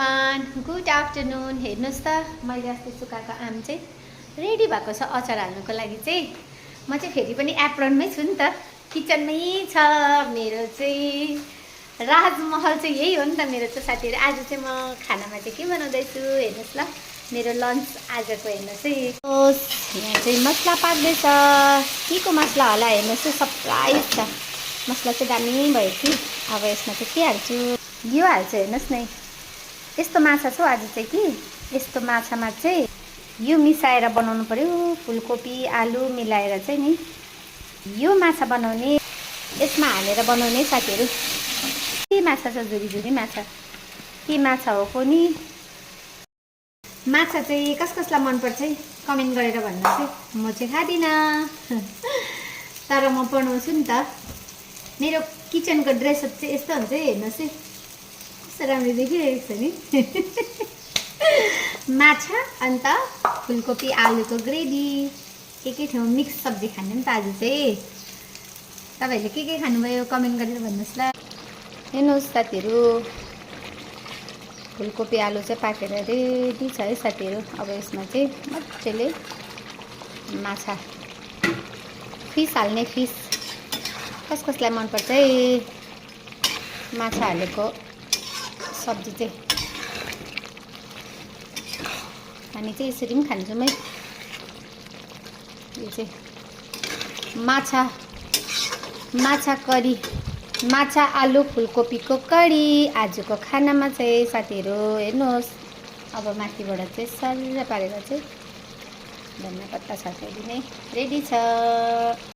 Everyone, good afternoon. हेर्नुहोस् त मैले अस्ति सुकाएको आम चाहिँ रेडी भएको छ अचार हाल्नुको लागि चाहिँ। म चाहिँ फेरि पनि एप्रोनमै छु नि त, किचनमै छ। मेरो चाहिँ राजमहल चाहिँ यही हो नि त मेरो चाहिँ साथीहरू। आज चाहिँ म खानामा चाहिँ के बनाउँदैछु हेर्नुहोस् ल। मेरो लन्च आजको हेर्नुहोस् है। यहाँ चाहिँ मसला पाक्दैछ। के को मसला होला हेर्नुहोस् है, सरप्राइज छ। मसला चाहिँ दामी भयो कि। अब यसमा चाहिँ के हाल्छु, यो हाल्छु हेर्नुहोस् न। यस्तो माछा छ आज चाहिँ कि, यस्तो माछामा चाहिँ यो मिसाएर बनाउनु पर्यो। फुलकोपी आलु मिलाएर चाहिँ नि यो माछा बनाउने, यसमा हालेर बनाउने साथीहरू। के माछा छ, झुरी झुरी माछा। के माछा हो कुनी। माछा चाहिँ कस कसलाई मनपर्छ है कमेन्ट गरेर भन्नुहोस् है। म चाहिँ खाँदिनँ तर म बनाउँछु नि त। मेरो किचनको ड्रेसअप चाहिँ यस्तो हुन्छ है, हेर्नुहोस् है कस्तो राम्रो देखिरहेको छ नि। माछा अन्त फुलकोपी आलुको ग्रेभी। के ठाउँ मिक्स सब्जी खाने नि त आज चाहिँ। तपाईँहरूले के खानुभयो कमेन्ट गरेर भन्नुहोस् ल। हेर्नुहोस् साथीहरू, फुलकोपी आलु चाहिँ पाकेर रेडी छ है साथीहरू। अब यसमा चाहिँ मजाले माछा, फिस हाल्ने। फिस कस कसलाई मनपर्छ है माछा हालेको सब्जी चाहिँ। हामी चाहिँ यसरी पनि खान्छौँ है। यो चाहिँ माछा करी, माछा आलु फुलकोपीको करी आजको खानामा चाहिँ साथीहरू। हेर्नुहोस् अब माथिबाट चाहिँ सल्ल पारेर चाहिँ धनियाँ पत्ता छर्काइदिने रेडी छ।